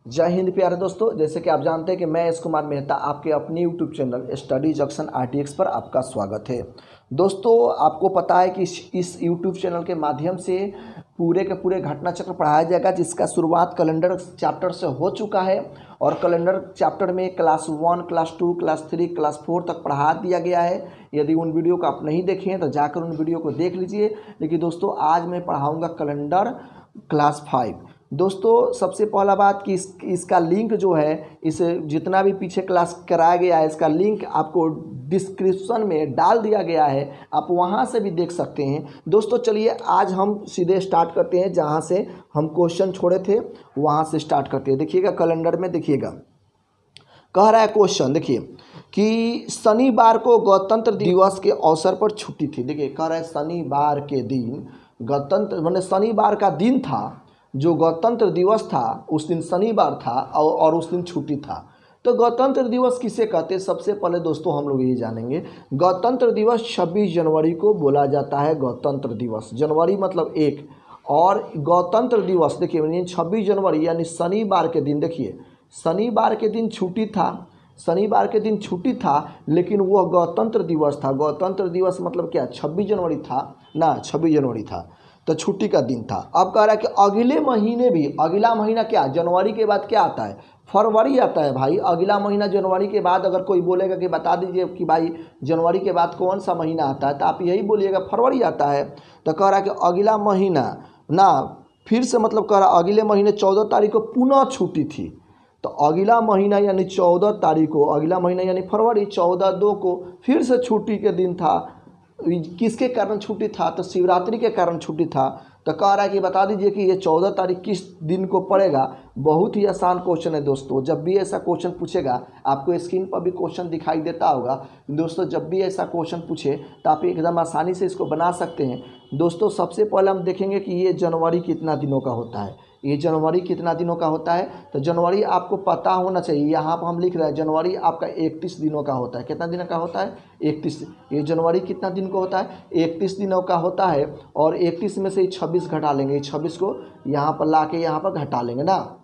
जय हिंद प्यारे दोस्तों। जैसे कि आप जानते हैं कि मैं एस कुमार मेहता आपके अपने YouTube channel study junction RTX पर आपका स्वागत है। दोस्तों आपको पता है कि इस यूट्यूब चैनल के माध्यम से पूरे के पूरे घटना चक्र पढ़ाया जाएगा, जिसका शुरुआत कैलेंडर चैप्टर से हो चुका है और कैलेंडर चैप्टर में क्लास 1, क्लास 2, क्लास 3, क्लास 4 तक पढ़ा दिया गया है। यदि उन वीडियो को आप नहीं देखे हैं तो जाकर उन वीडियो को देख लीजिए। लेकिन दोस्तों आज मैं पढ़ाऊँगा कैलेंडर क्लास 5। दोस्तों सबसे पहला बात कि इसका लिंक जो है, इस जितना भी पीछे क्लास कराया गया है इसका लिंक आपको डिस्क्रिप्शन में डाल दिया गया है, आप वहां से भी देख सकते हैं। दोस्तों चलिए आज हम सीधे स्टार्ट करते हैं, जहां से हम क्वेश्चन छोड़े थे वहां से स्टार्ट करते हैं। देखिएगा कैलेंडर में, देखिएगा कह रहा है क्वेश्चन, देखिए कि शनिवार को गणतंत्र दिवस के अवसर पर छुट्टी थी। देखिए कह रहा है शनिवार के दिन गणतंत्र, मतलब शनिवार का दिन था, जो गणतंत्र दिवस था उस दिन शनिवार था और उस दिन छुट्टी था। तो गणतंत्र दिवस किसे कहते हैं? सबसे पहले दोस्तों हम लोग ये जानेंगे। गणतंत्र दिवस 26 जनवरी को बोला जाता है। गणतंत्र दिवस, जनवरी मतलब 1, और गणतंत्र दिवस देखिए 26 जनवरी यानी शनिवार के दिन, देखिए शनिवार के दिन छुट्टी था, शनिवार के दिन छुट्टी था, लेकिन वह गणतंत्र दिवस था। गणतंत्र दिवस मतलब क्या? 26 जनवरी था ना, 26 जनवरी था तो छुट्टी का दिन था। अब कह रहा है कि अगले महीने भी, अगला महीना क्या? जनवरी के बाद क्या आता है? फरवरी आता है भाई। अगला महीना जनवरी के बाद अगर कोई बोलेगा कि बता दीजिए कि भाई जनवरी के बाद कौन सा महीना आता है, तो आप यही बोलिएगा फरवरी आता है। तो कह रहा है कि अगला महीना ना, फिर से मतलब कह रहा अगले महीने 14 तारीख को पुनः छुट्टी थी। तो अगला महीना यानी 14 तारीख को, अगला महीना यानी फरवरी 14/2 को फिर से छुट्टी के दिन था। किसके कारण छुट्टी था? तो शिवरात्रि के कारण छुट्टी था। तो कह रहा है कि बता दीजिए कि ये 14 तारीख किस दिन को पड़ेगा। बहुत ही आसान क्वेश्चन है दोस्तों। जब भी ऐसा क्वेश्चन पूछेगा, आपको स्क्रीन पर भी क्वेश्चन दिखाई देता होगा दोस्तों, जब भी ऐसा क्वेश्चन पूछे तो आप एकदम आसानी से इसको बना सकते हैं। दोस्तों सबसे पहले हम देखेंगे कि ये जनवरी कितना दिनों का होता है। ये जनवरी कितना दिनों का होता है? तो जनवरी आपको पता होना चाहिए। यहाँ पर हम लिख रहे हैं जनवरी आपका 31 दिनों का होता है। कितना दिनों का होता है? 31। ये जनवरी कितना दिन का होता है? 31 दिनों का होता है। और 31 में से 26 घटा लेंगे, 26 को यहाँ पर ला के यहाँ पर घटा लेंगे ना,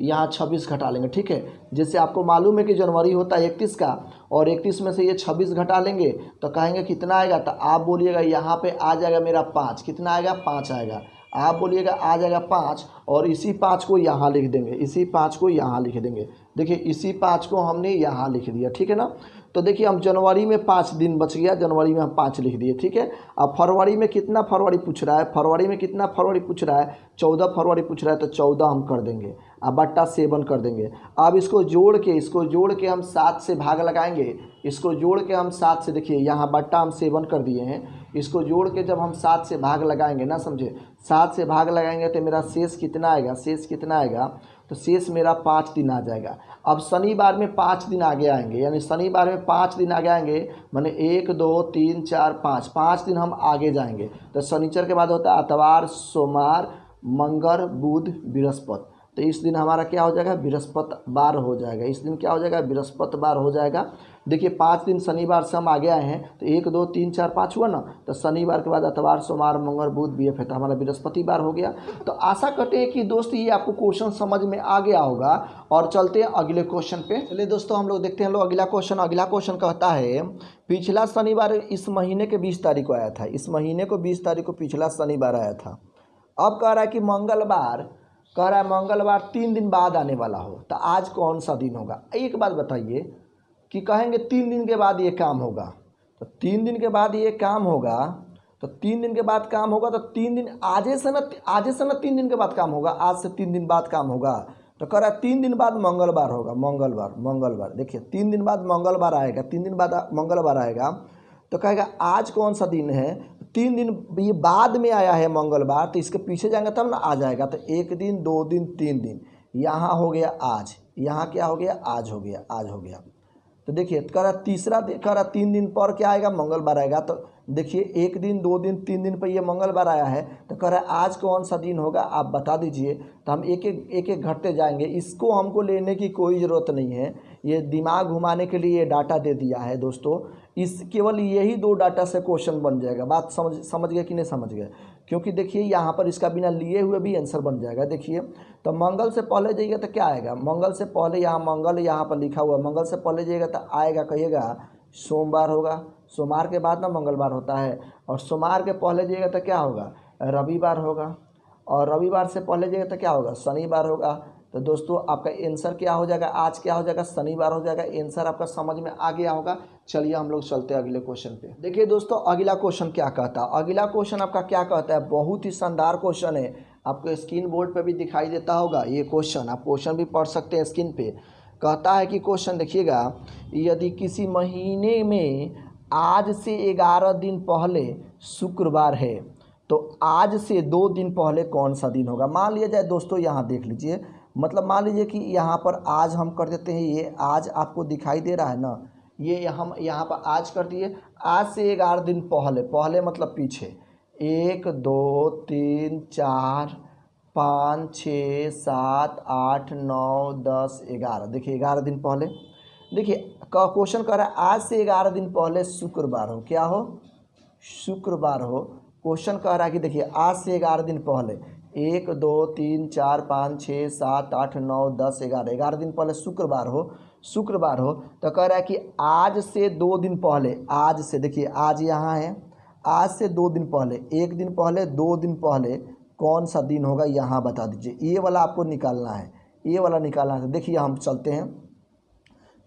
यहाँ 26 घटा लेंगे, ठीक है। जैसे आपको मालूम है कि जनवरी होता है 31 का, और 31 में से ये 26 घटा लेंगे तो कहेंगे कितना आएगा? तो आप बोलिएगा यहाँ पे आ जाएगा मेरा 5। कितना आएगा? 5 आएगा। आप बोलिएगा आ जाएगा 5, और इसी 5 को यहाँ लिख देंगे, इसी 5 को यहाँ लिख देंगे। देखिए इसी 5 को हमने यहाँ लिख दिया, ठीक है ना। तो देखिए हम जनवरी में 5 दिन बच गया, जनवरी में हम 5 लिख दिए, ठीक है। अब फरवरी में कितना फरवरी पूछ रहा है? फरवरी में कितना फरवरी पूछ रहा है? 14 फरवरी पूछ रहा है, तो 14 हम कर देंगे, अब बट्टा 7 कर देंगे। अब इसको जोड़ के हम 7 से भाग लगाएंगे। इसको जोड़ के हम 7 से, देखिए यहाँ बट्टा हम 7 कर दिए हैं, इसको जोड़ के जब हम 7 से भाग लगाएंगे ना, समझे, 7 से भाग लगाएंगे तो मेरा शेष कितना आएगा? शेष कितना आएगा? तो शेष मेरा 5 दिन आ जाएगा। अब शनिवार में 5 दिन आगे आएंगे, यानी शनिवार में 5 दिन आगे आएंगे, माने 1 2 3 4 5 दिन हम आगे जाएंगे। तो शनिचर के बाद होता है आतवार, सोमवार, मंगल, बुध, बृहस्पति। तो इस दिन हमारा क्या हो जाएगा? बृहस्पतिवार हो जाएगा। इस दिन क्या हो जाएगा? बृहस्पतिवार हो जाएगा। देखिए 5 दिन शनिवार से हम आगे आए हैं, तो 1 2 3 4 5 हुआ ना। तो शनिवार के बाद अतवार, सोमवार, मंगल, बुध, BF है, तो हमारा बृहस्पतिवार हो गया। तो आशा करते हैं कि दोस्त ये आपको क्वेश्चन समझ में आ गया होगा। और चलते हैं अगले क्वेश्चन पे। चलिए दोस्तों हम लोग देखते हैं अगला क्वेश्चन। अगला क्वेश्चन कहता है पिछला शनिवार इस महीने के 20 तारीख को आया था। इस महीने को 20 तारीख को पिछला शनिवार आया था। अब कह रहा है कि मंगलवार, कह रहा है मंगलवार 3 दिन बाद आने वाला हो, तो आज कौन सा दिन होगा? एक बात बताइए कि कहेंगे 3 दिन के बाद ये काम होगा, तो 3 दिन के बाद ये काम होगा, तो 3 दिन के बाद काम होगा, तो 3 दिन आज से ना 3 दिन के बाद काम होगा, आज से 3 दिन बाद काम होगा। तो कह रहा है 3 दिन बाद मंगलवार होगा। मंगलवार देखिए 3 दिन बाद मंगलवार आएगा, 3 दिन बाद मंगलवार आएगा। तो कहेगा आज कौन सा दिन है? 3 दिन ये बाद में आया है मंगलवार, तो इसके पीछे जाएंगे तब ना आ जाएगा। तो 1 दिन 2 दिन 3 दिन, यहाँ हो गया आज, यहाँ क्या हो गया? आज हो गया, आज हो गया। तो देखिए कह रहा तीसरा, कह रहा 3 दिन पर क्या आएगा? मंगलवार आएगा। तो देखिए 1 दिन 2 दिन 3 दिन पर ये मंगलवार आया है, तो कह रहा है आज कौन सा दिन होगा आप बता दीजिए। तो हम एक एक घटते जाएंगे। इसको हमको लेने की कोई ज़रूरत नहीं है, ये दिमाग घुमाने के लिए ये डाटा दे दिया है दोस्तों। इस केवल यही 2 डाटा से क्वेश्चन बन जाएगा। बात समझ गए कि नहीं समझ गए? क्योंकि देखिए यहाँ पर इसका बिना लिए हुए भी आंसर बन जाएगा। देखिए तो मंगल से पहले जाइएगा तो क्या आएगा, मंगल से पहले यहाँ मंगल यहाँ पर लिखा हुआ, मंगल से पहले जाइएगा तो आएगा, कहिएगा सोमवार होगा। सोमवार के बाद ना मंगलवार होता है, और सोमवार के पहले जाइएगा तो क्या होगा, रविवार होगा, और रविवार से पहले जाइएगा तो क्या होगा, शनिवार होगा। तो दोस्तों आपका आंसर क्या हो जाएगा, आज क्या हो जाएगा, शनिवार हो जाएगा। आंसर आपका समझ में आ गया होगा। चलिए हम लोग चलते हैं अगले क्वेश्चन पे। देखिए दोस्तों अगला क्वेश्चन क्या कहता है, अगला क्वेश्चन आपका क्या कहता है, बहुत ही शानदार क्वेश्चन है, आपको स्क्रीन बोर्ड पे भी दिखाई देता होगा ये क्वेश्चन, आप क्वेश्चन भी पढ़ सकते हैं स्क्रीन पे। कहता है कि क्वेश्चन देखिएगा, यदि किसी महीने में आज से 11 दिन पहले शुक्रवार है तो आज से 2 दिन पहले कौन सा दिन होगा। मान लिया जाए दोस्तों, यहाँ देख लीजिए, मतलब मान लीजिए कि यहाँ पर आज हम कर देते हैं, ये आज आपको दिखाई दे रहा है ना, ये हम यहाँ पर आज कर दिए। आज से 11 दिन पहले, पहले मतलब पीछे, 1 2 3 4 5 6 7 8 9 10 11, देखिए 11 दिन पहले। देखिए क्वेश्चन कर रहा है आज से 11 दिन पहले शुक्रवार हो, क्या हो, शुक्रवार हो। क्वेश्चन कह रहा है कि देखिए आज से 11 दिन पहले, 1 2 3 4 5 6 7 8 9 10 11, 11 दिन पहले शुक्रवार हो, शुक्रवार हो। तो कह रहा है कि आज से 2 दिन पहले, आज से देखिए आज यहाँ है, आज से 2 दिन पहले, 1 दिन पहले, 2 दिन पहले कौन सा दिन होगा यहाँ बता दीजिए। ये वाला आपको निकालना है, ये वाला निकालना है। देखिए हम चलते हैं,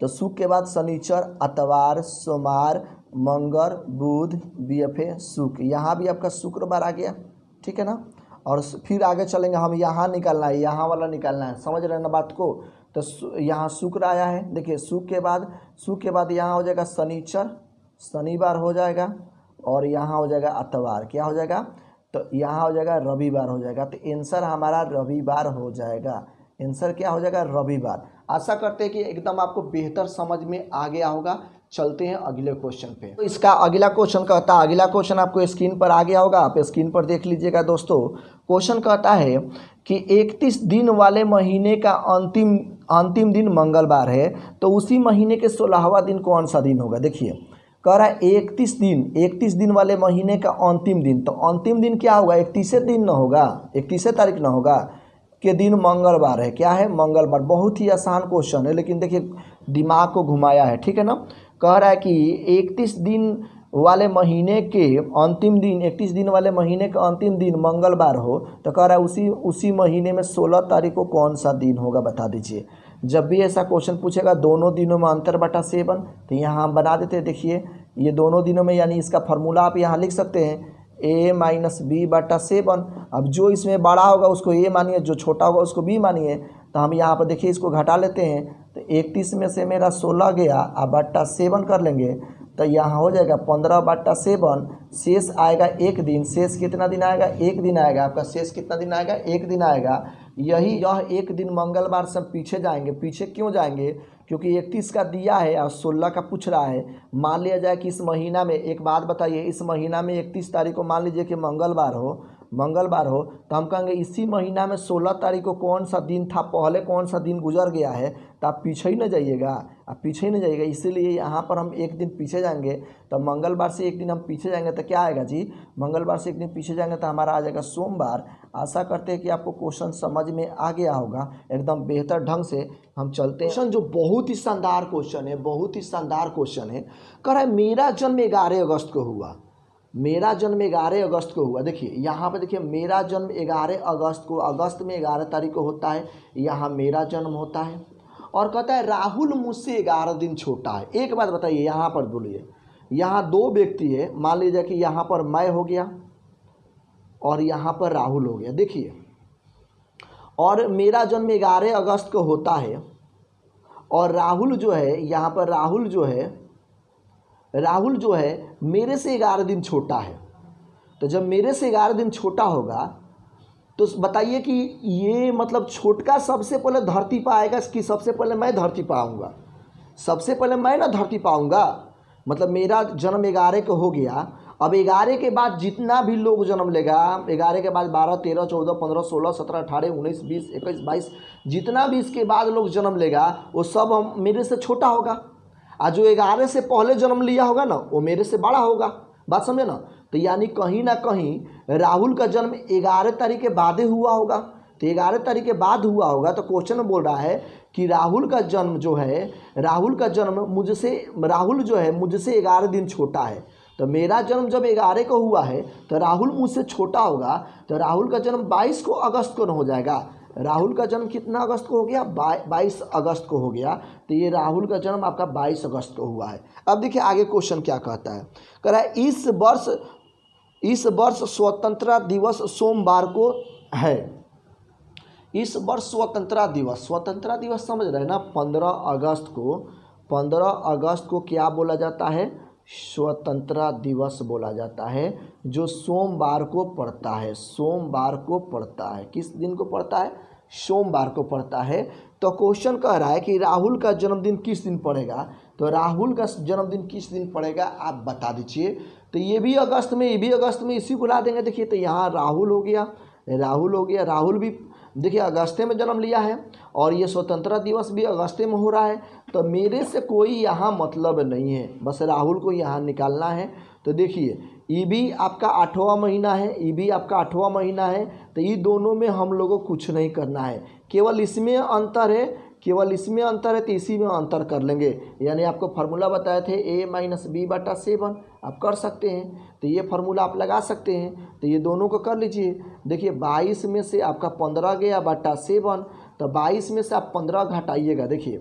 तो शुक्र के बाद शनिचर, इतवार, सोमवार, मंगल, बुध, बीएफए, शुक्र, यहाँ भी आपका शुक्रवार आ गया, ठीक है ना। और फिर आगे चलेंगे, हम यहाँ निकालना है, यहाँ वाला निकालना है, समझ रहे हैं ना बात को। तो यहाँ शुक्र आया है, देखिए शुक्र के बाद यहाँ हो जाएगा शनिचर, शनिवार हो जाएगा, और यहाँ हो जाएगा इतवार, क्या हो जाएगा, तो यहाँ हो जाएगा रविवार हो जाएगा। तो आंसर हमारा रविवार हो जाएगा, आंसर क्या हो जाएगा, रविवार। आशा करते हैं कि एकदम आपको बेहतर समझ में आ गया होगा। चलते हैं अगले क्वेश्चन पे। तो इसका अगला क्वेश्चन कहता है, अगला क्वेश्चन आपको स्क्रीन पर आ गया होगा, आप स्क्रीन पर देख लीजिएगा दोस्तों। क्वेश्चन कहता है कि 31 दिन वाले महीने का अंतिम दिन मंगलवार है, तो उसी महीने के 16वां दिन कौन सा दिन होगा। देखिए कह रहा है 31 दिन वाले महीने का अंतिम दिन, तो अंतिम दिन क्या होगा, 31 दिन न होगा, 31 तारीख न होगा के दिन मंगलवार है, क्या है, मंगलवार। बहुत ही आसान क्वेश्चन है, लेकिन देखिए दिमाग को घुमाया है, ठीक है ना। कह रहा है कि 31 दिन वाले महीने के अंतिम दिन, 31 दिन वाले महीने का अंतिम दिन मंगलवार हो, तो कह रहा है उसी महीने में 16 तारीख को कौन सा दिन होगा बता दीजिए। जब भी ऐसा क्वेश्चन पूछेगा दोनों दिनों में अंतर बटा 7, तो यहाँ हम बना देते हैं। देखिए ये दोनों दिनों में, यानी इसका फार्मूला आप यहाँ लिख सकते हैं, a - b बटा 7। अब जो इसमें बड़ा होगा उसको a मानिए, जो छोटा होगा उसको b मानिए। तो हम यहाँ पर देखिए इसको घटा लेते हैं, तो 31 में से मेरा 16 गया, अब बटा 7 कर लेंगे, तो यहाँ हो जाएगा 15 बटा 7। शेष आएगा 1 दिन, शेष कितना दिन आएगा, 1 दिन आएगा। आपका शेष कितना दिन आएगा, 1 दिन आएगा। यह 1 दिन मंगलवार से हम पीछे जाएंगे। पीछे क्यों जाएंगे, क्योंकि 31 का दिया है और 16 का पूछ रहा है। मान लिया जाए कि इस महीना में, एक बात बताइए, इस महीना में 31 तारीख को मान लीजिए कि मंगलवार हो, तो हम कहेंगे इसी महीना में 16 तारीख को कौन सा दिन था, पहले कौन सा दिन गुजर गया है, तो आप पीछे ही न जाइएगा, इसीलिए यहाँ पर हम 1 दिन पीछे जाएंगे। तो मंगलवार से 1 दिन हम पीछे जाएंगे तो क्या आएगा जी, मंगलवार से 1 दिन पीछे जाएंगे तो हमारा आ जाएगा सोमवार। आशा करते हैं कि आपको क्वेश्चन समझ में आ गया होगा एकदम बेहतर ढंग से। हम चलते हैं क्वेश्चन, जो बहुत ही शानदार क्वेश्चन है, कह रहा है मेरा जन्म 11 अगस्त को हुआ, मेरा जन्म 11 अगस्त को हुआ। देखिए यहाँ पे देखिए, मेरा जन्म 11 अगस्त को, अगस्त में 11 तारीख को होता है, यहाँ मेरा जन्म होता है। और कहता है राहुल मुझसे 11 दिन छोटा है। एक बात बताइए, यहाँ पर बोलिए, यहाँ 2 व्यक्ति है, मान लीजिए कि यहाँ पर मैं हो गया और यहाँ पर राहुल हो गया। देखिए, और मेरा जन्म 11 अगस्त को होता है, और राहुल जो है, यहाँ पर राहुल जो है मेरे से 11 दिन छोटा है। तो जब मेरे से 11 दिन छोटा होगा, तो बताइए कि ये मतलब छोटका सबसे पहले धरती पर आएगा कि सबसे पहले मैं धरती पर आऊँगा। सबसे पहले मैं ना धरती पर आऊँगा, मतलब मेरा जन्म 11 को हो गया। अब 11 के बाद जितना भी लोग जन्म लेगा, 11 के बाद 12 13 14 15 16 17 18 19 20 21 22, जितना भी इसके बाद लोग जन्म लेगा वो सब मेरे से छोटा होगा। और जो 11 से पहले जन्म लिया होगा ना, वो मेरे से बड़ा होगा। बात समझे ना। तो यानी कहीं ना कहीं राहुल का जन्म 11 तारीख के बाद ही हुआ होगा, तो 11 तारीख के बाद हुआ होगा। तो क्वेश्चन में बोल रहा है कि राहुल का जन्म जो है, राहुल का जन्म मुझसे, राहुल जो है मुझसे 11 दिन छोटा है। तो मेरा जन्म जब 11 को हुआ है तो राहुल मुझसे छोटा होगा, तो राहुल का जन्म 22 को अगस्त को न हो जाएगा। राहुल का जन्म कितना अगस्त को हो गया? 22 अगस्त को हो गया। तो ये राहुल का जन्म आपका 22 अगस्त को हुआ है। अब देखिए आगे क्वेश्चन क्या कहता है, कह रहा है इस वर्ष स्वतंत्रता दिवस सोमवार को है। इस वर्ष स्वतंत्रता दिवस समझ रहे हैं ना, 15 अगस्त को क्या बोला जाता है? स्वतंत्रता दिवस बोला जाता है, जो सोमवार को पड़ता है। सोमवार को पड़ता है। किस दिन को पड़ता है? सोमवार को पड़ता है। तो क्वेश्चन कह रहा है कि राहुल का जन्मदिन किस दिन पड़ेगा? तो राहुल का जन्मदिन किस दिन पड़ेगा आप बता दीजिए। तो ये भी अगस्त में, इसी को ला देंगे। देखिए तो यहाँ राहुल हो गया, राहुल भी देखिए अगस्ते में जन्म लिया है, और ये स्वतंत्रता दिवस भी अगस्ते में हो रहा है। तो मेरे से कोई यहाँ मतलब नहीं है, बस राहुल को यहाँ निकालना है। तो देखिए ये भी आपका 8वां महीना है, तो ये दोनों में हम लोगों को कुछ नहीं करना है, केवल इसमें अंतर है, तो इसी में अंतर कर लेंगे। यानी आपको फार्मूला बताए थे a-b/7, आप कर सकते हैं, तो ये फार्मूला आप लगा सकते हैं। तो ये दोनों को कर लीजिए। देखिए 22 में से आपका 15 गया बटा 7, तो 22 में से आप 15 घटाइएगा। देखिए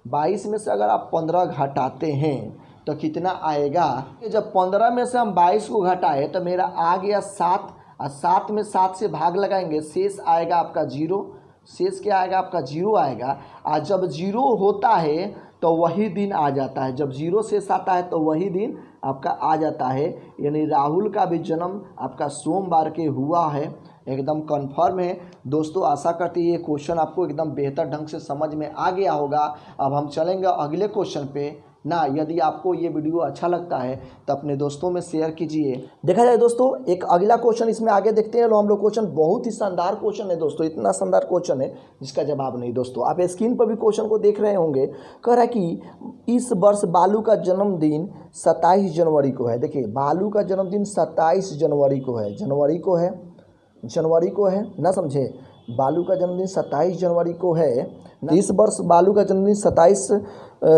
22 में से अगर आप 15 घटाते हैं तो कितना आएगा? जब 15 में से हम 22 को घटाए तो मेरा आ गया 7, और 7 में 7 से भाग लगाएंगे, शेष आएगा आपका 0। शेष क्या आएगा? आपका 0 आएगा। और जब 0 होता है तो वही दिन आ जाता है, जब 0 शेष आता है तो वही दिन आपका आ जाता है। यानी राहुल का भी जन्म आपका सोमवार के हुआ है, एकदम कंफर्म है। दोस्तों आशा करते हैं ये क्वेश्चन आपको एकदम बेहतर ढंग से समझ में आ गया होगा। अब हम चलेंगे अगले क्वेश्चन पे ना। यदि आपको ये वीडियो अच्छा लगता है तो अपने दोस्तों में शेयर कीजिए। देखा जाए दोस्तों एक अगला क्वेश्चन इसमें आगे देखते हैं। लो हम लोग क्वेश्चन बहुत ही शानदार क्वेश्चन है दोस्तों, इतना शानदार क्वेश्चन है जिसका जवाब नहीं। दोस्तों आप स्क्रीन पर भी क्वेश्चन को देख रहे होंगे। कह रहा है कि इस वर्ष बालू का जन्मदिन 27 जनवरी को है। देखिए बालू का जन्मदिन 27 जनवरी को है, जनवरी को है ना, समझे। बालू का जन्मदिन 27 जनवरी को है। इस वर्ष बालू का जन्मदिन 27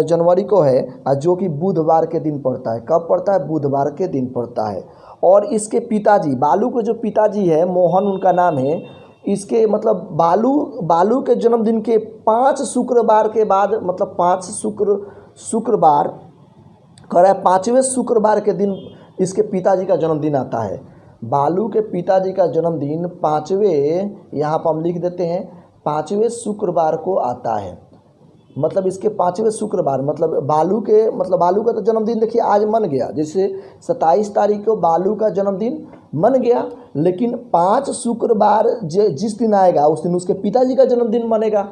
जनवरी को है, जो कि बुधवार के दिन पड़ता है। कब पड़ता है? बुधवार के दिन पड़ता है। और इसके पिताजी, बालू के जो पिताजी है मोहन उनका नाम है। इसके मतलब बालू के जन्मदिन के 5 शुक्रवार के बाद, मतलब 5 शुक्रवार कह रहा है, 5वें शुक्रवार के दिन इसके पिताजी का जन्मदिन आता है। बालू के पिताजी का जन्मदिन 5वें, यहाँ पर हम लिख देते हैं 5वें शुक्रवार को आता है। मतलब इसके 5वें शुक्रवार, मतलब बालू का तो जन्मदिन देखिए आज मन गया, जैसे 27 तारीख को बालू का जन्मदिन मन गया, लेकिन 5 शुक्रवार जिस दिन आएगा उस दिन उसके पिताजी का जन्मदिन मनेगा।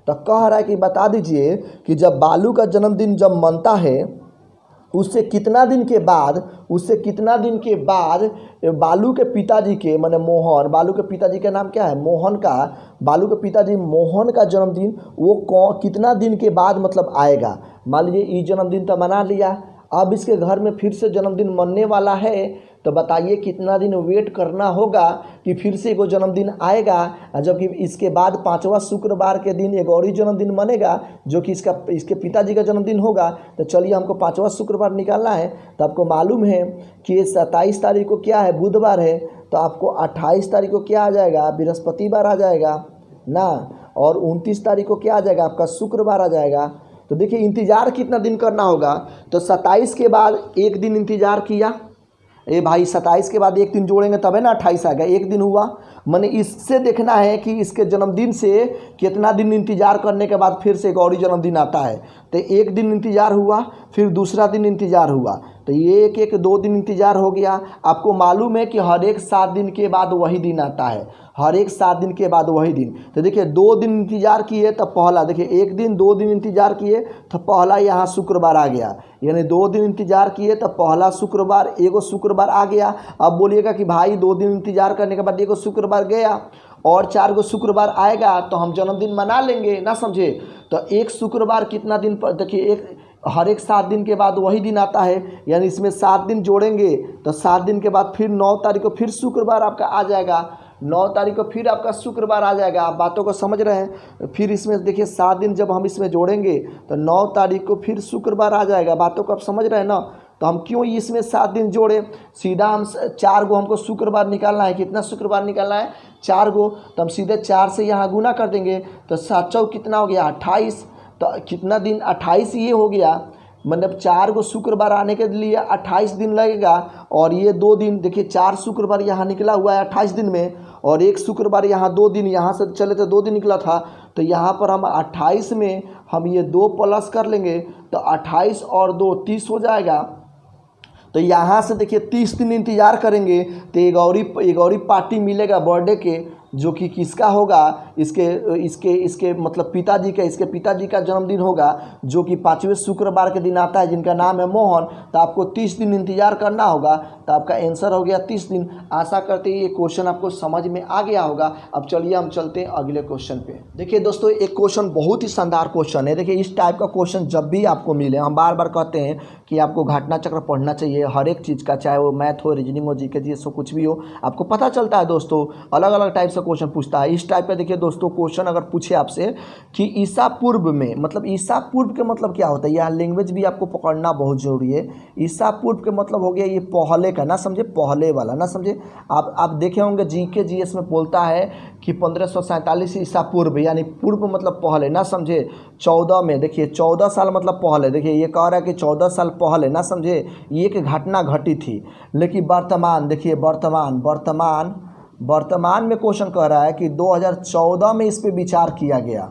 तो कह रहा है कि बता दीजिए कि जब बालू का जन्मदिन जब मनता है उससे कितना दिन के बाद बालू के पिताजी के माने मोहन, बालू के पिताजी का नाम क्या है? मोहन का, बालू के पिताजी मोहन का जन्मदिन वो कितना दिन के बाद मतलब आएगा। मान लीजिए ये जन्मदिन तो मना लिया, अब इसके घर में फिर से जन्मदिन मनने वाला है, तो बताइए कितना दिन वेट करना होगा कि फिर से एगो जन्मदिन आएगा। जबकि इसके बाद 5वां शुक्रवार के दिन एक और ही जन्मदिन मनेगा जो कि इसके पिताजी का जन्मदिन होगा। तो चलिए हमको 5वां शुक्रवार निकालना है। तो आपको मालूम है कि 27 तारीख को क्या है? बुधवार है। तो आपको 28 तारीख को क्या आ जाएगा? बृहस्पतिवार आ जाएगा ना। और 29 तारीख को क्या आ जाएगा? आपका शुक्रवार आ जाएगा। तो देखिए इंतज़ार कितना दिन करना होगा? तो 27 के बाद एक दिन इंतज़ार किया, ए भाई 27 के बाद एक दिन जोड़ेंगे तब है ना 28 आ गया, एक दिन हुआ। मैंने इससे देखना है कि इसके जन्मदिन से कितना दिन इंतज़ार करने के बाद फिर से एक और ही जन्मदिन आता है। तो एक दिन इंतज़ार हुआ, फिर दूसरा दिन इंतज़ार हुआ, तो ये एक 2 दिन इंतज़ार हो गया। आपको मालूम है कि हर एक 7 दिन के बाद वही दिन आता है, हर एक 7 दिन के बाद वही दिन। तो देखिए 2 दिन इंतज़ार किए तो पहला, देखिए 1 दिन 2 दिन इंतज़ार किए तो पहला यहाँ शुक्रवार आ गया। यानी 2 दिन इंतज़ार किए तो पहला शुक्रवार, एगो शुक्रवार आ गया। अब बोलिएगा कि भाई 2 दिन इंतज़ार करने के बाद एगो शुक्रवार गया और 4 गो शुक्रवार आएगा तो हम जन्मदिन मना लेंगे ना, समझे। तो एक शुक्रवार कितना दिन पर, देखिए हर एक 7 दिन के बाद वही दिन आता है, यानी इसमें 7 दिन जोड़ेंगे तो 7 दिन के बाद फिर 9 तारीख को फिर शुक्रवार आपका आ जाएगा, 9 तारीख को फिर आपका शुक्रवार आ जाएगा। आप बातों को समझ रहे हैं। फिर इसमें देखिए 7 दिन जब हम इसमें जोड़ेंगे तो 9 तारीख को फिर शुक्रवार आ जाएगा। बातों को आप समझ रहे हैं ना। तो हम क्यों इसमें 7 दिन जोड़े, सीधा हम 4 गो हमको शुक्रवार निकालना है। कितना शुक्रवार निकालना है? 4 गो। तो हम सीधे 4 से यहाँ गुना कर देंगे तो 7 चौक कितना हो गया? 28। तो कितना दिन? 28 ये हो गया, मतलब 4 गो शुक्रवार आने के लिए 28 दिन लगेगा। और ये 2 दिन देखिए, 4 शुक्रवार यहाँ निकला हुआ है 28 दिन में, और 1 शुक्रवार यहाँ 2 दिन, यहाँ से चले तो 2 दिन निकला था। तो यहाँ पर हम 28 में हम ये 2 प्लस कर लेंगे तो 28 और 2 30 हो जाएगा। तो यहाँ से देखिए 30 दिन इंतज़ार करेंगे तो एक और पार्टी मिलेगा बर्थडे के, जो कि किसका होगा? इसके मतलब पिताजी का, इसके पिताजी का जन्मदिन होगा, जो कि 5वें शुक्रवार के दिन आता है, जिनका नाम है मोहन। तो आपको 30 दिन इंतज़ार करना होगा। तो आपका आंसर हो गया 30 दिन। आशा करते हैं ये क्वेश्चन आपको समझ में आ गया होगा। अब चलिए हम चलते हैं अगले क्वेश्चन पे। देखिए दोस्तों, एक क्वेश्चन बहुत ही शानदार क्वेश्चन है। देखिए इस टाइप का क्वेश्चन जब भी आपको मिले, हम बार बार कहते हैं कि आपको घटना चक्र पढ़ना चाहिए हर एक चीज़ का, चाहे वो मैथ हो, रीजनिंग हो, जीके जी, सो कुछ भी हो, आपको पता चलता है दोस्तों। अलग अलग टाइप से क्वेश्चन पूछता है। इस टाइप का देखिए दोस्तों क्वेश्चन अगर पूछे आपसे कि ईसा पूर्व में, मतलब ईसा पूर्व के मतलब क्या होता है, यहाँ लैंग्वेज भी आपको पकड़ना बहुत जरूरी है। ईसा पूर्व के मतलब हो गया ये पहले का, ना समझे, पहले वाला, ना समझे। आप देखे होंगे जीके जीएस में बोलता है कि 1547 ईसा पूर्व, यानी पूर्व मतलब पहले, ना समझे। 14 में देखिए 14 साल मतलब पहले। देखिए ये कह रहा है कि 14 साल पहले, ना समझे, ये एक घटना घटी थी। लेकिन वर्तमान, देखिए वर्तमान में क्वेश्चन कह रहा है कि 2014 में इस पे विचार किया गया।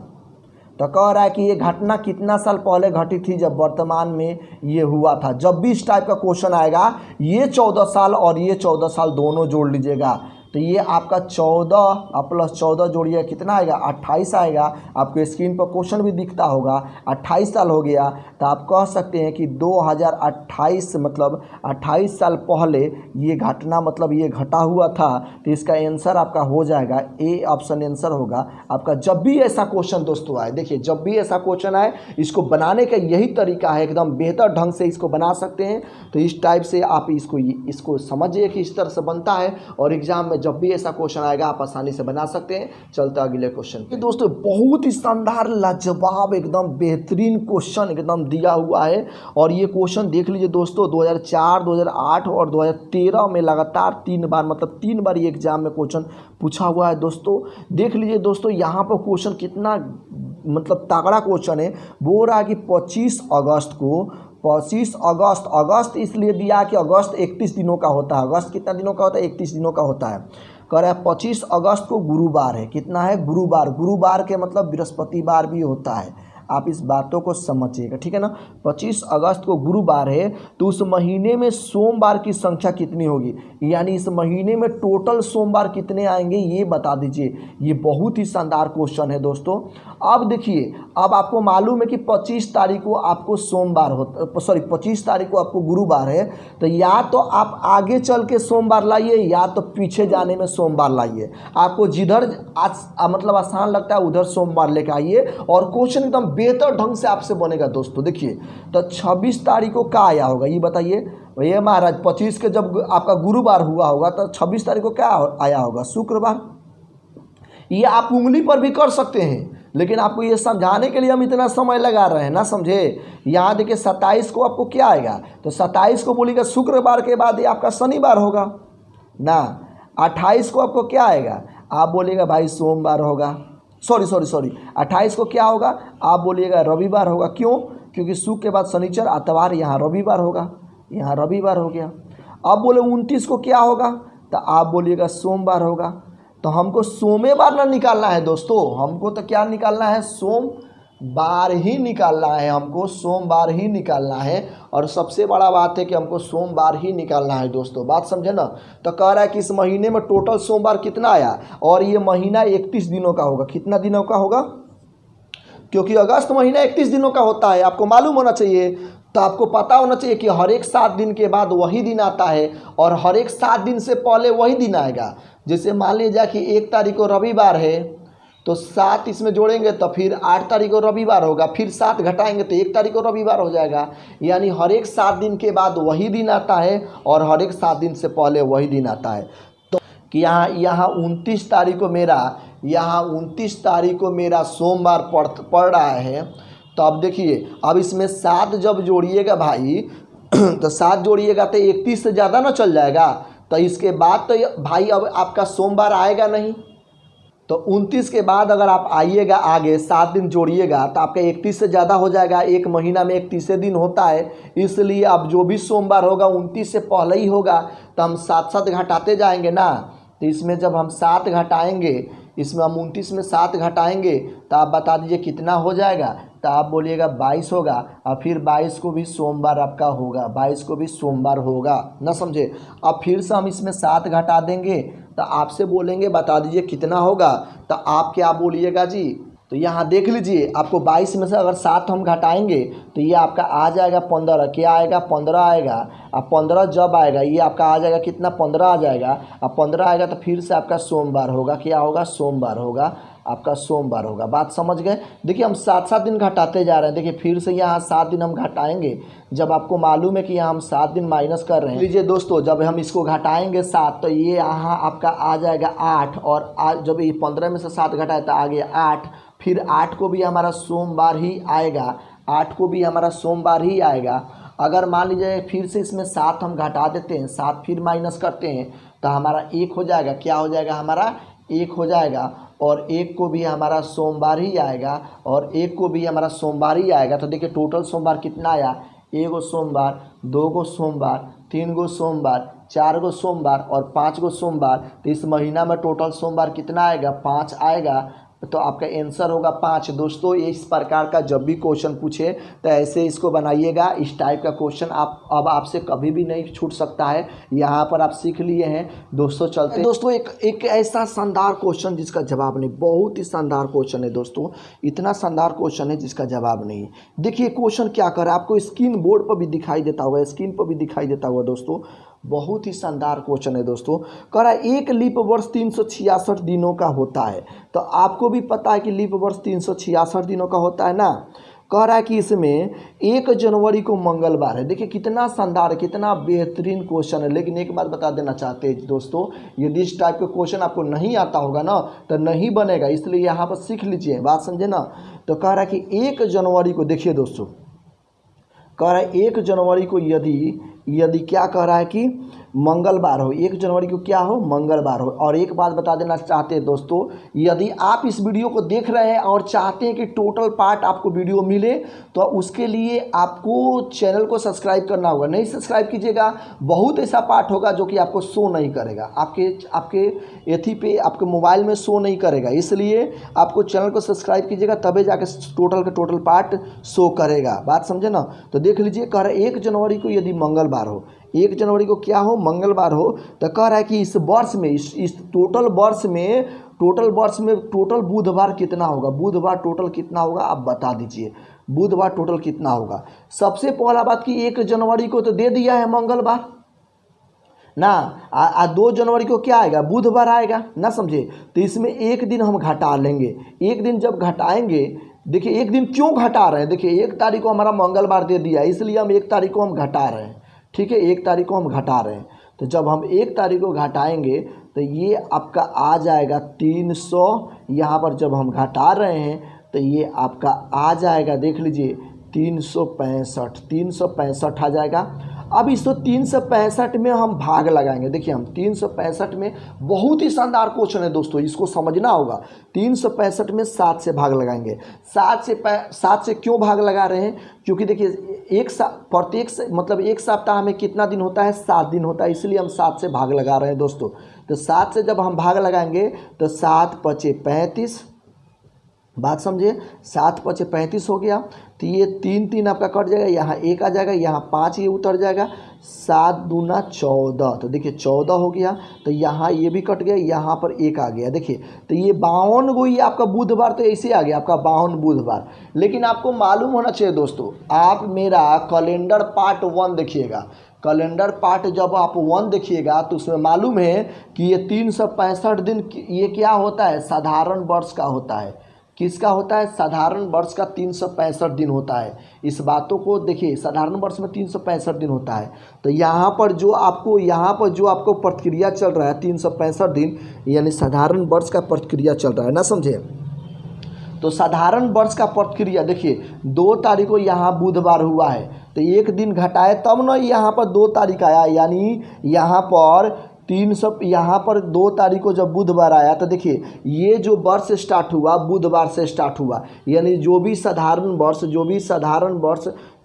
तो कह रहा है कि ये घटना कितना साल पहले घटी थी, जब वर्तमान में ये हुआ था। जब भी इस टाइप का क्वेश्चन आएगा, ये 14 साल और ये 14 साल दोनों जोड़ लीजिएगा। तो ये आपका 14 प्लस 14 जोड़िए, कितना आएगा? 28 आएगा। आपको स्क्रीन पर क्वेश्चन भी दिखता होगा, 28 साल हो गया। तो आप कह सकते हैं कि 2028 मतलब 28 साल पहले ये घटना, मतलब ये घटा हुआ था। तो इसका आंसर आपका हो जाएगा ए ऑप्शन आंसर होगा आपका। जब भी ऐसा क्वेश्चन दोस्तों आए, देखिए जब भी ऐसा क्वेश्चन आए, इसको बनाने का यही तरीका है, एकदम बेहतर ढंग से इसको बना सकते हैं। तो इस टाइप से आप इसको समझिए कि इस तरह से बनता है, और एग्जाम में जब भी ऐसा क्वेश्चन आएगा आप आसानी से बना सकते हैं। चलते अगले क्वेश्चन पे। दोस्तों बहुत ही शानदार, लाजवाब, एकदम बेहतरीन क्वेश्चन एकदम दिया हुआ है। और ये क्वेश्चन देख लीजिए दोस्तों, 2004, 2008 और 2013 में लगातार 3 बार, मतलब 3 बार ये एग्जाम में क्वेश्चन पूछा हुआ है दोस्तों। देख लीजिए दोस्तों, यहाँ पर क्वेश्चन कितना मतलब तगड़ा क्वेश्चन है। बोल रहा है कि 25 अगस्त इसलिए दिया कि अगस्त 31 दिनों का होता है। अगस्त कितना दिनों का होता है? 31 दिनों का होता है। कह रहा है 25 अगस्त को गुरुवार है। कितना है? गुरुवार के मतलब बृहस्पतिवार भी होता है। आप इस बातों को समझिएगा, ठीक है ना। 25 अगस्त को गुरुवार है, तो उस महीने में सोमवार की संख्या कितनी होगी, यानी इस महीने में टोटल सोमवार कितने आएंगे, ये बता दीजिए। ये बहुत ही शानदार क्वेश्चन है दोस्तों। अब देखिए, अब आपको मालूम है कि 25 तारीख को आपको सोमवार होता, 25 तारीख को आपको गुरुवार है। तो या तो आप आगे चल के सोमवार लाइए, या तो पीछे जाने में सोमवार लाइए। आपको जिधर मतलब आसान लगता है उधर सोमवार लेके आइए, और क्वेश्चन एकदम बेहतर ढंग से आपसे बनेगा दोस्तों। देखिए, तो 26 तारीख को क्या आया होगा ये बताइए। ये महाराज 25 के जब आपका गुरुवार हुआ होगा, तो 26 तारीख को क्या आया होगा? शुक्रवार। ये आप उंगली पर भी कर सकते हैं, लेकिन आपको ये समझाने के लिए हम इतना समय लगा रहे हैं, ना समझे। यहाँ देखिए 27 को आपको क्या आएगा, तो 27 को बोलिएगा शुक्रवार के बाद ये आपका शनिवार होगा ना। 28 को आपको क्या आएगा, आप बोलिएगा भाई सोमवार होगा। सॉरी 28 को क्या होगा, आप बोलिएगा रविवार होगा। क्यों? क्योंकि शुक्र के बाद शनिचर, आतवार, यहाँ रविवार होगा, यहाँ रविवार हो गया। अब बोले 29 को क्या होगा, तो आप बोलिएगा सोमवार होगा। तो हमको सोमवार ना निकालना है दोस्तों, हमको तो क्या निकालना है? सोमवार ही निकालना है, हमको सोमवार ही निकालना है। और सबसे बड़ा बात है कि हमको सोमवार ही निकालना है दोस्तों, बात समझे ना। तो कह रहा है कि इस महीने में टोटल सोमवार कितना आया, और ये महीना 31 दिनों का होगा। कितना दिनों का होगा? क्योंकि अगस्त महीना 31 दिनों का होता है, आपको मालूम होना चाहिए। तो आपको पता होना चाहिए कि हर एक 7 दिन के बाद वही दिन आता है, और हर एक 7 दिन से पहले वही दिन आएगा। जैसे मान लीजिए कि 1 तारीख को रविवार है, तो 7 इसमें जोड़ेंगे तो फिर 8 तारीख को रविवार होगा, फिर 7 घटाएंगे तो 1 तारीख को रविवार हो जाएगा। यानी हर एक 7 दिन के बाद वही दिन आता है और हर एक 7 दिन से पहले वही दिन आता है। तो कि यहाँ 29 तारीख को मेरा सोमवार पड़ रहा है। तो अब देखिए, अब इसमें 7 जब जोड़िएगा भाई तो 7 जोड़िएगा तो 31 से ज़्यादा ना चल जाएगा। तो इसके बाद तो भाई अब आपका सोमवार आएगा नहीं। तो 29 के बाद अगर आप आइएगा आगे 7 दिन जोड़िएगा तो आपका 31 से ज़्यादा हो जाएगा। एक महीना में 31 दिन होता है, इसलिए अब जो भी सोमवार होगा 29 से पहले ही होगा। तो हम 7 घटाते जाएंगे ना। तो इसमें जब हम 7 घटाएंगे, इसमें हम 29 में 7 घटाएंगे तो आप बता दीजिए कितना हो जाएगा। तो आप बोलिएगा 22 होगा, और फिर 22 को भी सोमवार आपका होगा, 22 को भी सोमवार होगा ना, समझे। अब फिर से हम इसमें 7 घटा देंगे तो आपसे बोलेंगे बता दीजिए कितना होगा। तो आप क्या बोलिएगा जी। तो यहाँ देख लीजिए, आपको 22 में से अगर 7 हम घटाएंगे तो ये आपका आ जाएगा 15। क्या आएगा? 15 आएगा। अब 15 जब आएगा ये आपका आ जाएगा कितना? 15 आ जाएगा। अब 15 आएगा तो फिर से आपका सोमवार होगा। क्या होगा? सोमवार होगा, आपका सोमवार होगा। बात समझ गए। देखिए हम 7 दिन घटाते जा रहे हैं। देखिए फिर से यहाँ 7 दिन हम घटाएंगे, जब आपको मालूम है कि यहाँ हम 7 दिन माइनस कर रहे हैं। लीजिए दोस्तों, जब हम इसको घटाएंगे 7 तो ये यहाँ आपका आ जाएगा 8, और जब ये 15 में से 7 घटाए तो आ गया 8। फिर 8 को भी हमारा सोमवार ही आएगा, 8 को भी हमारा सोमवार ही आएगा। अगर मान लीजिए फिर से इसमें 7 हम घटा देते हैं, 7 फिर माइनस करते हैं तो हमारा 1 हो जाएगा। क्या हो जाएगा? हमारा 1 हो जाएगा, और 1 को भी हमारा सोमवार ही आएगा, और 1 को भी हमारा सोमवार ही आएगा। तो देखिए टोटल सोमवार कितना आया? 1 गो सोमवार, 2 गो सोमवार, 3 गो सोमवार, 4 गो सोमवार और 5 गो सोमवार। तो इस महीना में टोटल सोमवार कितना आएगा? 5 आएगा। तो आपका आंसर होगा 5। दोस्तों इस प्रकार का जब भी क्वेश्चन पूछे तो ऐसे इसको बनाइएगा। इस टाइप का क्वेश्चन अब आपसे कभी भी नहीं छूट सकता है। यहाँ पर आप सीख लिए हैं दोस्तों। चलते हैं दोस्तों, एक ऐसा शानदार क्वेश्चन जिसका जवाब नहीं, बहुत ही शानदार क्वेश्चन है दोस्तों। इतना शानदार क्वेश्चन है जिसका जवाब नहीं। देखिए क्वेश्चन क्या कर रहा है, आपको स्क्रीन बोर्ड पर भी दिखाई देता होगा, स्क्रीन पर भी दिखाई देता होगा दोस्तों। बहुत ही शानदार क्वेश्चन है दोस्तों। कह रहा है एक लीप वर्ष 366 दिनों का होता है। तो आपको भी पता है कि लीप वर्ष 366 दिनों का होता है ना। कह रहा है कि इसमें 1 जनवरी को मंगलवार है। देखिए कितना शानदार है, कितना बेहतरीन क्वेश्चन है। लेकिन एक बात बता देना चाहते हैं दोस्तों, यदि इस टाइप के क्वेश्चन आपको नहीं आता होगा ना तो नहीं बनेगा, इसलिए यहाँ पर सीख लीजिए। बात समझे ना। तो कह रहा है कि 1 जनवरी को, देखिए दोस्तों, कह रहा है 1 जनवरी को यदि क्या कह रहा है कि मंगलवार हो, 1 जनवरी को क्या हो? मंगलवार हो। और एक बात बता देना चाहते हैं दोस्तों, यदि आप इस वीडियो को देख रहे हैं और चाहते हैं कि टोटल पार्ट आपको वीडियो मिले तो उसके लिए आपको चैनल को सब्सक्राइब करना होगा। नहीं सब्सक्राइब कीजिएगा, बहुत ऐसा पार्ट होगा जो कि आपको शो नहीं करेगा, आपके एथी पे, आपके मोबाइल में शो नहीं करेगा। इसलिए आपको चैनल को सब्सक्राइब कीजिएगा, तभी जाके टोटल का टोटल पार्ट शो करेगा। बात समझे ना। तो देख लीजिए, कह रहे 1 जनवरी को यदि मंगलवार हो, 1 जनवरी को क्या हो? मंगलवार हो। तो कह रहा है कि इस वर्ष में, इस टोटल वर्ष में टोटल बुधवार कितना होगा? बुधवार टोटल कितना होगा आप बता दीजिए। बुधवार टोटल कितना होगा? सबसे पहला बात कि 1 जनवरी को तो दे दिया है मंगलवार ना। 2 जनवरी को क्या आएगा? बुधवार आएगा ना, समझे। तो इसमें 1 दिन हम घटा लेंगे। 1 दिन जब घटाएंगे, देखिए 1 दिन क्यों घटा रहे हैं? देखिए 1 तारीख को हमारा मंगलवार दे दिया, इसलिए हम 1 तारीख को हम घटा रहे हैं। ठीक है, 1 तारीख को हम घटा रहे हैं। तो जब हम 1 तारीख को घटाएंगे तो ये आपका आ जाएगा 300। यहाँ पर जब हम घटा रहे हैं तो ये आपका आ जाएगा, देख लीजिए 365 आ जाएगा। अब इस 365 में हम भाग लगाएंगे। देखिए हम 365 में, बहुत ही शानदार क्वेश्चन है दोस्तों, इसको समझना होगा। 365 में 7 से भाग लगाएंगे। 7 से क्यों भाग लगा रहे हैं? क्योंकि देखिए प्रत्येक मतलब एक सप्ताह में कितना दिन होता है? 7 दिन होता है, इसलिए हम 7 से भाग लगा रहे हैं दोस्तों। तो 7 से जब हम भाग लगाएंगे तो 7 पचे 35, बात समझिए, 7 पचे 35 हो गया। तो ये 3 आपका कट जाएगा, यहाँ 1 आ जाएगा, यहाँ 5 ये उतर जाएगा, 7 दूना 14। तो देखिए 14 हो गया। तो यहाँ ये भी कट गया, यहाँ पर 1 आ गया। देखिए तो ये 52 को, ये आपका बुधवार तो ऐसे आ गया आपका 52 बुधवार। लेकिन आपको मालूम होना चाहिए दोस्तों, आप मेरा कैलेंडर पार्ट 1 देखिएगा। कैलेंडर पार्ट जब आप 1 देखिएगा तो उसमें मालूम है कि ये 365 दिन ये क्या होता है, साधारण वर्ष का होता है। किसका होता है, साधारण वर्ष का 365 दिन होता है। इस बातों को देखिए, साधारण वर्ष में 365 दिन होता है। तो यहाँ पर जो आपको प्रक्रिया चल रहा है 365 दिन, यानी साधारण वर्ष का प्रक्रिया चल रहा है ना, समझे। तो साधारण वर्ष का प्रक्रिया देखिए 2 तारीख को यहाँ बुधवार हुआ है, तो एक दिन घटाए तब ना यहाँ पर 2 तारीख आया, यानी यहाँ पर 2 तारीख को जब बुधवार आया तो देखिए ये जो वर्ष स्टार्ट हुआ बुधवार से स्टार्ट हुआ, यानी जो भी साधारण वर्ष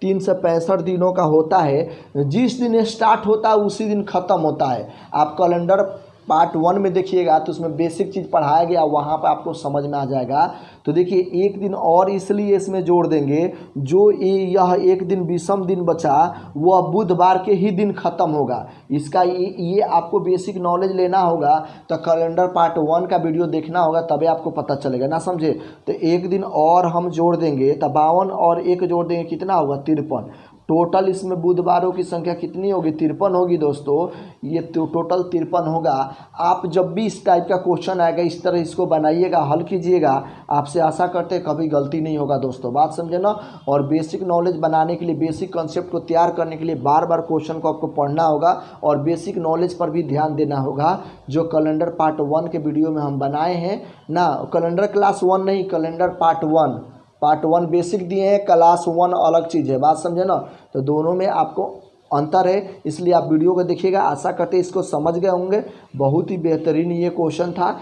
365 दिनों का होता है, जिस दिन स्टार्ट होता है उसी दिन ख़त्म होता है। आप कैलेंडर पार्ट 1 में देखिएगा तो उसमें बेसिक चीज़ पढ़ाया गया, वहाँ पर आपको समझ में आ जाएगा। तो देखिए एक दिन और इसलिए इसमें जोड़ देंगे, जो यह एक दिन विषम दिन बचा वह बुधवार के ही दिन ख़त्म होगा। इसका ये आपको बेसिक नॉलेज लेना होगा, तो कैलेंडर पार्ट 1 का वीडियो देखना होगा, तभी आपको पता चलेगा ना, समझे। तो एक दिन और हम जोड़ देंगे तो 52 और 1 जोड़ देंगे, कितना होगा 53। टोटल इसमें बुधवारों की संख्या कितनी होगी, 53 होगी दोस्तों। ये तो टोटल 53 होगा। आप जब भी इस टाइप का क्वेश्चन आएगा इस तरह इसको बनाइएगा, हल कीजिएगा, आपसे आशा करते हैं कभी गलती नहीं होगा दोस्तों, बात समझे ना। और बेसिक नॉलेज बनाने के लिए, बेसिक कॉन्सेप्ट को तैयार करने के लिए बार बार क्वेश्चन को आपको पढ़ना होगा और बेसिक नॉलेज पर भी ध्यान देना होगा, जो कैलेंडर पार्ट 1 के वीडियो में हम बनाए हैं ना। कैलेंडर क्लास 1 नहीं, कैलेंडर पार्ट 1 बेसिक दिए हैं, क्लास 1 अलग चीज़ है, बात समझे ना। तो दोनों में आपको अंतर है, इसलिए आप वीडियो को देखिएगा। आशा करते इसको समझ गए होंगे। बहुत ही बेहतरीन ये क्वेश्चन था।